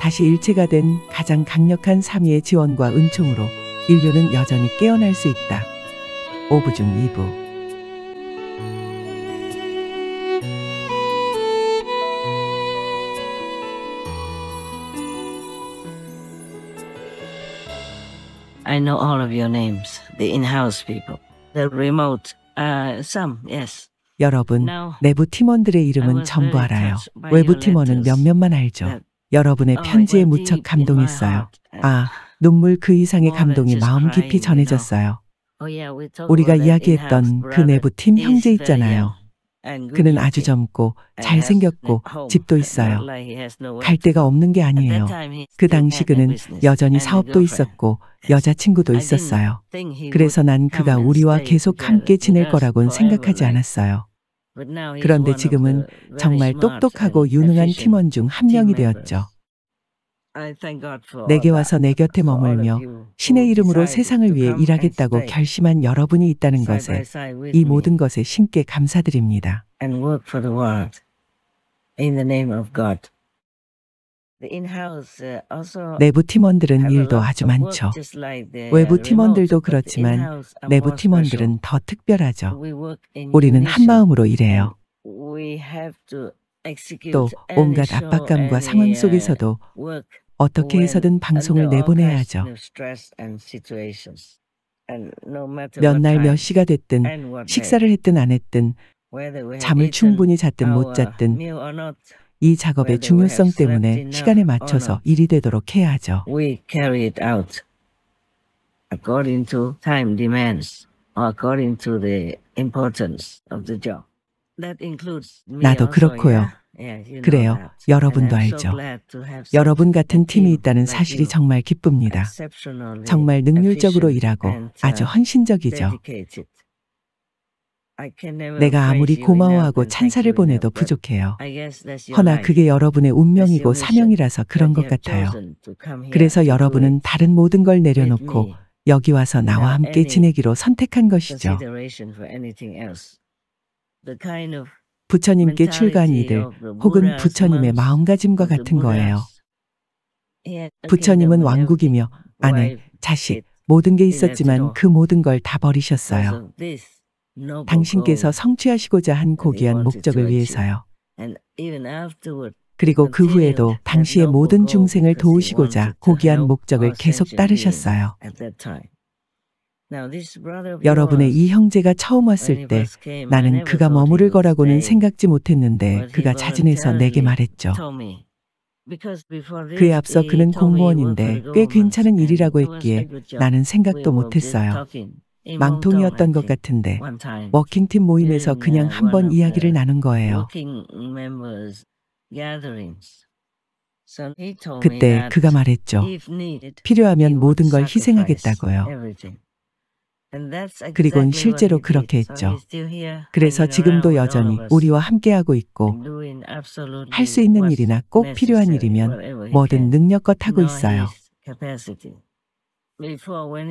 다시 일체가 된 가장 강력한 삼위의 지원과 은총으로 인류는 여전히 깨어날 수 있다. 오브 중 2부. I know all of your names, the in-house people, the remote, some, yes. 여러분, 내부 팀원들의 이름은 전부 알아요. 외부 팀원은 몇몇만 알죠. 여러분의 편지에 무척 감동했어요. 아, 눈물 그 이상의 감동이 마음 깊이 전해졌어요. 우리가 이야기했던 그 내부 팀 형제 있잖아요. 그는 아주 젊고 잘생겼고 집도 있어요. 갈 데가 없는 게 아니에요. 그 당시 그는 여전히 사업도 있었고 여자친구도 있었어요. 그래서 난 그가 우리와 계속 함께 지낼 거라고는 생각하지 않았어요. 그런데 지금은 정말 똑똑하고 유능한 팀원 중 한 명이 되었죠. 내게 와서 내 곁에 머물며 신의 이름으로 세상을 위해 일하겠다고 결심한 여러분이 있다는 것에 이 모든 것에 신께 감사드립니다. 내부 팀원들은 일도 아주 많죠. 외부 팀원들도 그렇지만 내부 팀원들은 더 특별하죠. 우리는 한 마음으로 일해요. 또 온갖 압박감과 상황 속에서도 어떻게 해서든 방송을 내보내야 하죠. 몇 날 몇 시가 됐든 식사를 했든 안 했든 잠을 충분히 잤든 못 잤든 이 작업의 중요성 때문에 시간에 맞춰서 일이 되도록 해야 하죠. 나도 그렇고요. 그래요. 여러분도 알죠. 여러분 같은 팀이 있다는 사실이 정말 기쁩니다. 정말 능률적으로 일하고 아주 헌신적이죠. 내가 아무리 고마워하고 찬사를 보내도 부족해요. 허나 그게 여러분의 운명이고 사명이라서 그런 것 같아요. 그래서 여러분은 다른 모든 걸 내려놓고 여기 와서 나와 함께 지내기로 선택한 것이죠. 부처님께 출가한 이들 혹은 부처님의 마음가짐과 같은 거예요. 부처님은 왕국이며 아내, 자식, 모든 게 있었지만 그 모든 걸 다 버리셨어요. 당신께서 성취하시고자 한 고귀한 목적을 위해서요. 그리고 그 후에도 당시의 모든 중생을 도우시고자 고귀한 목적을 계속 따르셨어요. 여러분의 이 형제가 처음 왔을 때 나는 그가 머무를 거라고는 생각지 못했는데 그가 자진해서 내게 말했죠. 그에 앞서 그는 공무원인데 꽤 괜찮은 일이라고 했기에 나는 생각도 못했어요. 망통이었던 것 같은데 워킹팀 모임에서 그냥 한번 이야기를 나눈 거예요. 그때 그가 말했죠. 필요하면 모든 걸 희생하겠다고요. 그리곤 실제로 그렇게 했죠. 그래서 지금도 여전히 우리와 함께하고 있고 할 수 있는 일이나 꼭 필요한 일이면 뭐든 능력껏 하고 있어요.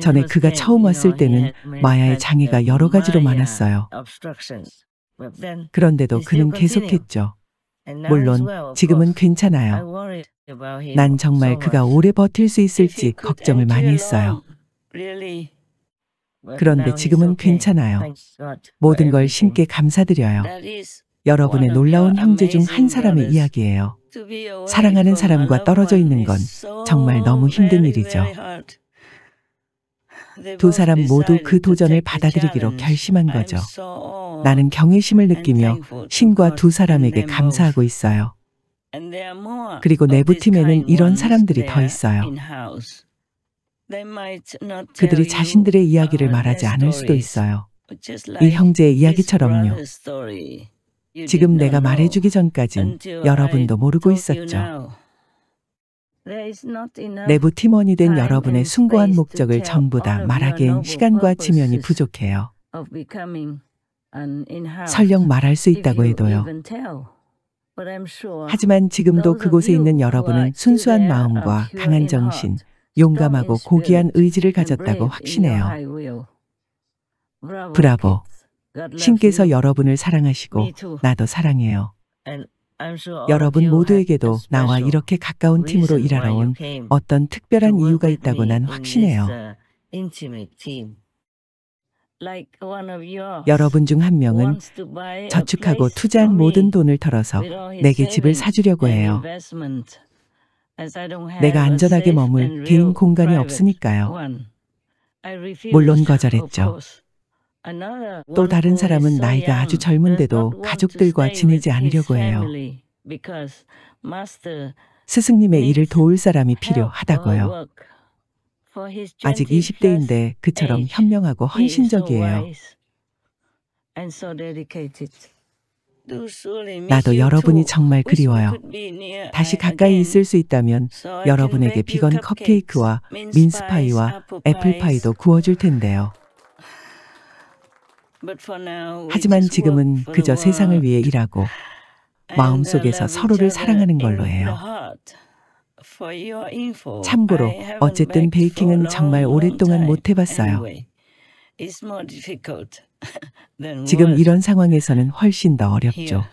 전에 그가 처음 왔을 때는 마야의 장애가 여러 가지로 많았어요. 그런데도 그는 계속했죠. 물론 지금은 괜찮아요. 난 정말 그가 오래 버틸 수 있을지 걱정을 많이 했어요. 그런데 지금은 괜찮아요. 모든 걸 신께 감사드려요. 여러분의 놀라운 형제 중 한 사람의 이야기예요. 사랑하는 사람과 떨어져 있는 건 정말 너무 힘든 일이죠. 두 사람 모두 그 도전을 받아들이기로 결심한 거죠. 나는 경외심을 느끼며 신과 두 사람에게 감사하고 있어요. 그리고 내부 팀에는 이런 사람들이 더 있어요. 그들이 자신들의 이야기를 말하지 않을 수도 있어요. 이 형제의 이야기처럼요. 지금 내가 말해주기 전까진 여러분도 모르고 있었죠. 내부 팀원이 된 여러분의 숭고한 목적을 전부 다 말하기엔 시간과 지면이 부족해요. 설령 말할 수 있다고 해도요. 하지만 지금도 그곳에 있는 여러분은 순수한 마음과 강한 정신, 용감하고 고귀한 의지를 가졌다고 확신해요. 브라보. 신께서 여러분을 사랑하시고 나도 사랑해요. 여러분 모두에게도 나와 이렇게 가까운 팀으로 일하러 온 어떤 특별한 이유가 있다고 난 확신해요. 여러분 중 한 명은 저축하고 투자한 모든 돈을 털어서 내게 집을 사주려고 해요. 내가 안전하게 머물 개인 공간이 없으니까요. 물론 거절했죠. 또 다른 사람은 나이가 아주 젊은데도 가족들과 지내지 않으려고 해요. 스승님의 일을 도울 사람이 필요하다고요. 아직 20대인데 그처럼 현명하고 헌신적이에요. 나도 여러분이 정말 그리워요. 다시 가까이 있을 수 있다면 여러분에게 비건 컵케이크와 민스파이와 애플파이도 구워줄 텐데요. 하지만 지금은 그저 세상을 위해 일하고 마음속에서 서로를 사랑하는 걸로 해요. 참고로 어쨌든 베이킹은 정말 오랫동안 못 해봤어요. 지금 이런 상황에서는 훨씬 더 어렵죠.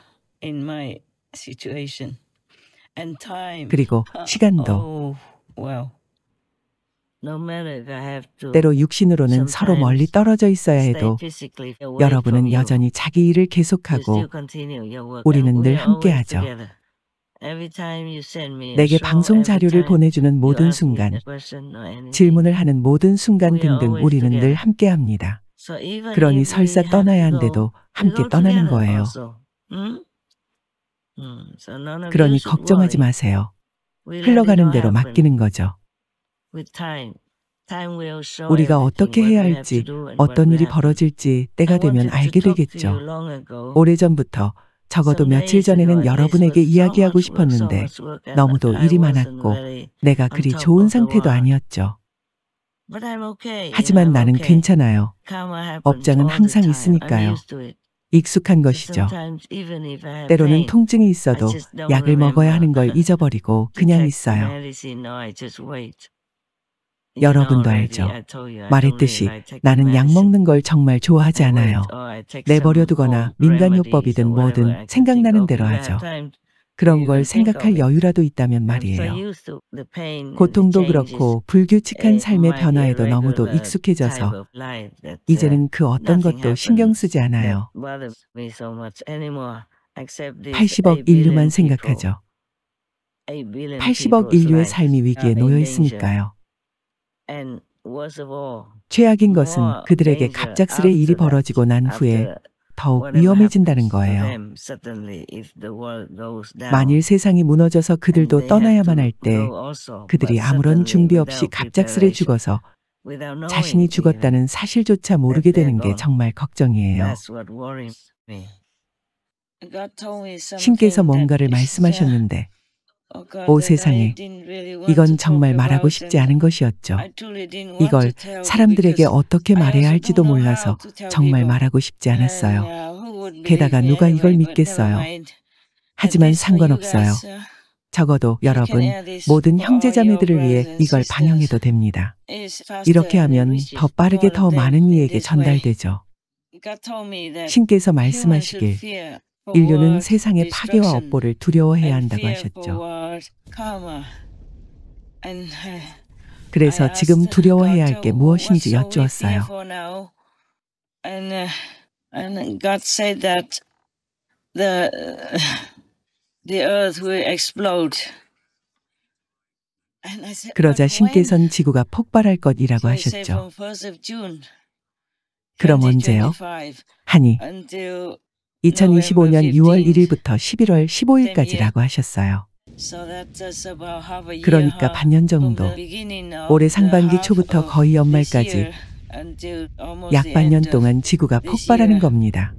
그리고 시간도. 때로 육신으로는 서로 멀리 떨어져 있어야 해도 여러분은 여전히 자기 일을 계속하고 우리는 늘 함께하죠. 내게 방송 자료를 보내주는 모든 순간, 질문을 하는 모든 순간 등등 우리는 늘 함께합니다. 그러니 설사 떠나야 한데도 함께 떠나는 거예요. 그러니 걱정하지 마세요. 흘러가는 대로 맡기는 거죠. 우리가 어떻게 해야 할지, 어떤 일이 벌어질지 때가 되면 알게 되겠죠. 오래전부터 적어도 며칠 전에는 여러분에게 이야기하고 싶었는데 너무도 일이 많았고 내가 그리 좋은 상태도 아니었죠. 하지만 나는 괜찮아요. 업장은 항상 있으니까요. 익숙한 것이죠. 때로는 통증이 있어도 약을 먹어야 하는 걸 잊어버리고 그냥 있어요. 여러분도 알죠. 말했듯이 나는 약 먹는 걸 정말 좋아하지 않아요. 내버려두거나 민간요법이든 뭐든 생각나는 대로 하죠. 그런 걸 생각할 여유라도 있다면 말이에요. 고통도 그렇고 불규칙한 삶의 변화에도 너무도 익숙해져서 이제는 그 어떤 것도 신경 쓰지 않아요. 80억 인류만 생각하죠. 80억 인류의 삶이 위기에 놓여 있으니까요. 최악인 것은 그들에게 갑작스레 일이 벌어지고 난 후에 더욱 위험해진다는 거예요. 만일 세상이 무너져서 그들도 떠나야만 할 때 그들이 아무런 준비 없이 갑작스레 죽어서 자신이 죽었다는 사실조차 모르게 되는 게 정말 걱정이에요. 신께서 뭔가를 말씀하셨는데 오 세상에, 이건 정말 말하고 싶지 않은 것이었죠. 이걸 사람들에게 어떻게 말해야 할지도 몰라서 정말 말하고 싶지 않았어요. 게다가 누가 이걸 믿겠어요. 하지만 상관없어요. 적어도 여러분, 모든 형제자매들을 위해 이걸 반영해도 됩니다. 이렇게 하면 더 빠르게 더 많은 이에게 전달되죠. 신께서 말씀하시길 인류는 세상의 파괴와 업보를 두려워해야 한다고 하셨죠. 그래서 지금 두려워해야 할 게 무엇인지 여쭈었어요. 그러자 신께서는 지구가 폭발할 것이라고 하셨죠. 그럼 언제요? 하니 2025년 6월 1일부터 11월 15일까지라고 하셨어요. 그러니까 반년 정도, 올해 상반기 초부터 거의 연말까지 약 반년 동안 지구가 폭발하는 겁니다.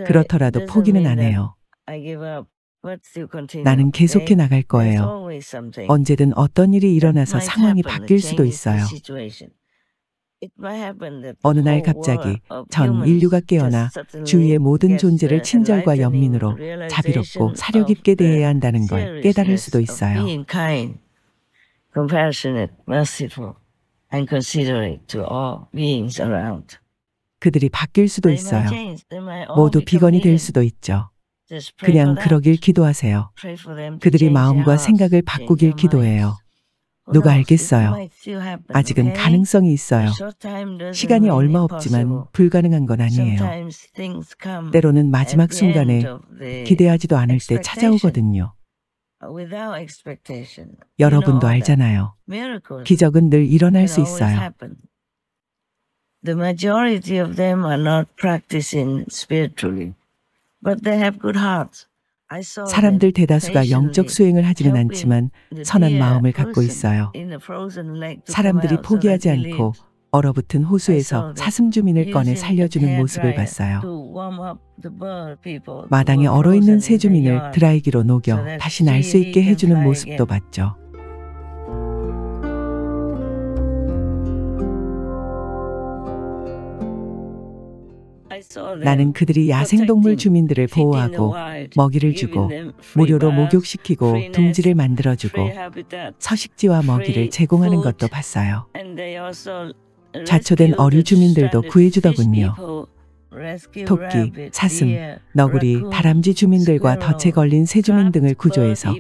그렇더라도 포기는 안 해요. 나는 계속해 나갈 거예요. 언제든 어떤 일이 일어나서 상황이 바뀔 수도 있어요. 어느 날 갑자기 전 인류가 깨어나 주위의 모든 존재를 친절과 연민으로 자비롭고 사려 깊게 대해야 한다는 걸 깨달을 수도 있어요. 그들이 바뀔 수도 있어요. 모두 비건이 될 수도 있죠. 그냥 그러길 기도하세요. 그들이 마음과 생각을 바꾸길 기도해요. 누가 알겠어요. 아직은 가능성이 있어요. 시간이 얼마 없지만 불가능한 건 아니에요. 때로는 마지막 순간에 기대하지도 않을 때 찾아오거든요. 여러분도 알잖아요. 기적은 늘 일어날 수 있어요. The majority of them are not practicing spiritually, but they have good hearts. 사람들 대다수가 영적 수행을 하지는 않지만 선한 마음을 갖고 있어요. 사람들이 포기하지 않고 얼어붙은 호수에서 사슴 주민을 꺼내 살려주는 모습을 봤어요. 마당에 얼어있는 새 주민을 드라이기로 녹여 다시 날 수 있게 해주는 모습도 봤죠. 나는 그들이 야생동물 주민들을 보호하고 먹이를 주고 무료로 목욕시키고 둥지를 만들어주고 서식지와 먹이를 제공하는 것도 봤어요. 자초된 어류 주민들도 구해주더군요. 토끼, 사슴, 너구리, 다람쥐 주민들과 덫에 걸린 새 주민 등을 구조해서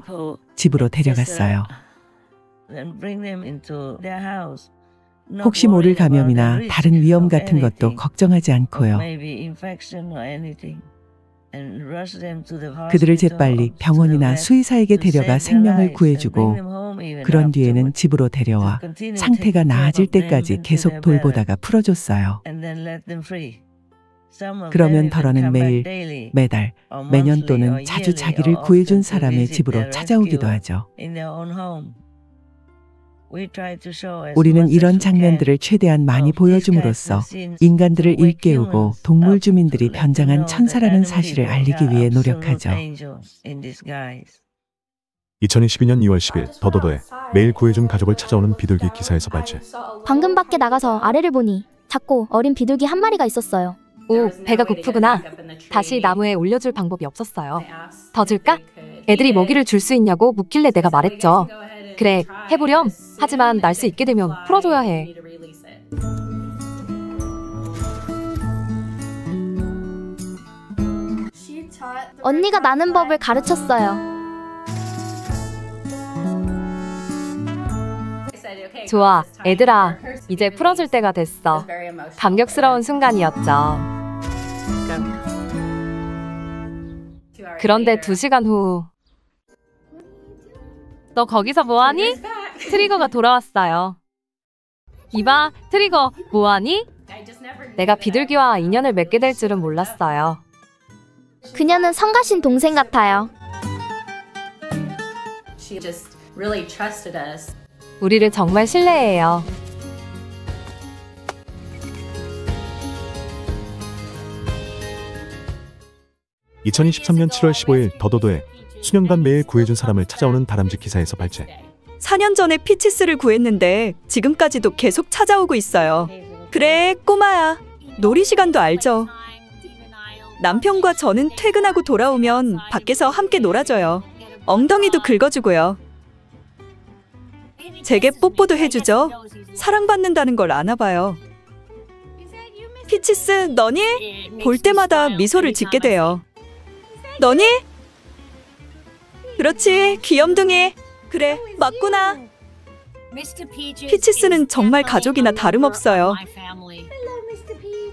집으로 데려갔어요. 혹시 모를 감염이나 다른 위험 같은 것도 걱정하지 않고요. 그들을 재빨리 병원이나 수의사에게 데려가 생명을 구해주고 그런 뒤에는 집으로 데려와 상태가 나아질 때까지 계속 돌보다가 풀어줬어요. 그러면 덜어는 매일, 매달, 매년 또는 자주 자기를 구해준 사람의 집으로 찾아오기도 하죠. 우리는 이런 장면들을 최대한 많이 보여줌으로써 인간들을 일깨우고 동물 주민들이 변장한 천사라는 사실을 알리기 위해 노력하죠. 2022년 2월 10일 더더더에 매일 구해준 가족을 찾아오는 비둘기 기사에서 발제. 방금 밖에 나가서 아래를 보니 작고 어린 비둘기 한 마리가 있었어요. 오, 배가 고프구나. 다시 나무에 올려줄 방법이 없었어요. 더 줄까? 애들이 먹이를 줄 수 있냐고 묻길래 내가 말했죠. 그래, 해보렴. 하지만 날 수 있게 되면 풀어줘야 해. 언니가 나는 법을 가르쳤어요. 좋아, 애들아. 이제 풀어줄 때가 됐어. 감격스러운 순간이었죠. 그런데 2시간 후 너 거기서 뭐하니? 트리거가 돌아왔어요. 이봐, 트리거, 뭐하니? 내가 비둘기와 인연을 맺게 될 줄은 몰랐어요. 그녀는 성가신 동생 같아요. 우리를 정말 신뢰해요. (2023년 7월 15일) 더더더에 수년간 매일 구해준 사람을 찾아오는 다람쥐 기사에서 발제. 4년 전에 피치스를 구했는데 지금까지도 계속 찾아오고 있어요. 그래, 꼬마야. 놀이 시간도 알죠? 남편과 저는 퇴근하고 돌아오면 밖에서 함께 놀아줘요. 엉덩이도 긁어주고요. 제게 뽀뽀도 해주죠. 사랑받는다는 걸 아나봐요. 피치스, 너니? 볼 때마다 미소를 짓게 돼요. 너니? 그렇지, 귀염둥이. 그래, 맞구나. 피치스는 정말 가족이나 다름없어요.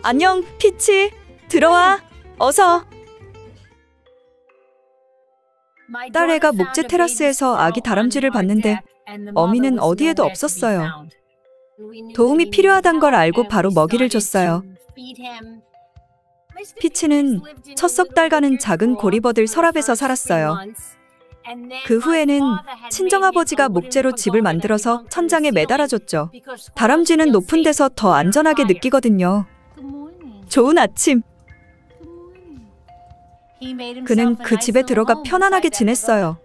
안녕, 피치. 들어와. 어서. 딸애가 목재 테라스에서 아기 다람쥐를 봤는데 어미는 어디에도 없었어요. 도움이 필요하단 걸 알고 바로 먹이를 줬어요. 피치는 첫 석 달간은 작은 고리버들 서랍에서 살았어요. 그 후에는 친정아버지가 목재로 집을 만들어서 천장에 매달아줬죠. 다람쥐는 높은 데서 더 안전하게 느끼거든요. 좋은 아침. 그는 그 집에 들어가 편안하게 지냈어요.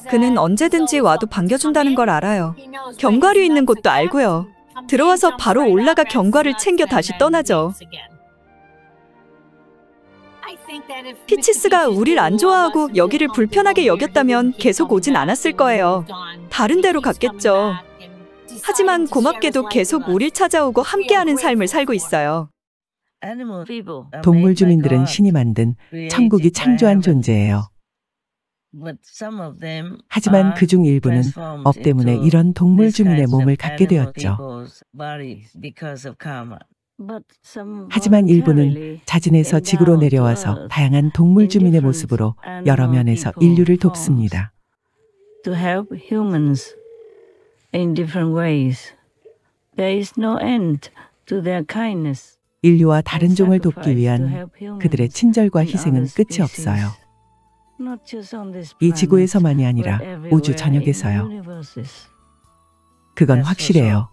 그는 언제든지 와도 반겨준다는 걸 알아요. 견과류 있는 곳도 알고요. 들어와서 바로 올라가 견과를 챙겨 다시 떠나죠. 피치스가 우릴 안 좋아하고 여기를 불편하게 여겼다면 계속 오진 않았을 거예요. 다른 데로 갔겠죠. 하지만 고맙게도 계속 우릴 찾아오고 함께하는 삶을 살고 있어요. 동물 주민들은 신이 만든 천국이 창조한 존재예요. 하지만 그중 일부는 업 때문에 이런 동물 주민의 몸을 갖게 되었죠. 하지만 일부는 자진해서 지구로 내려와서 다양한 동물 주민의 모습으로 여러 면에서 인류를 돕습니다. To help humans in different ways. There is no end to their kindness. 인류와 다른 종을 돕기 위한 그들의 친절과 희생은 끝이 없어요. 이 지구에서만이 아니라 우주 전역에서요. 그건 확실해요.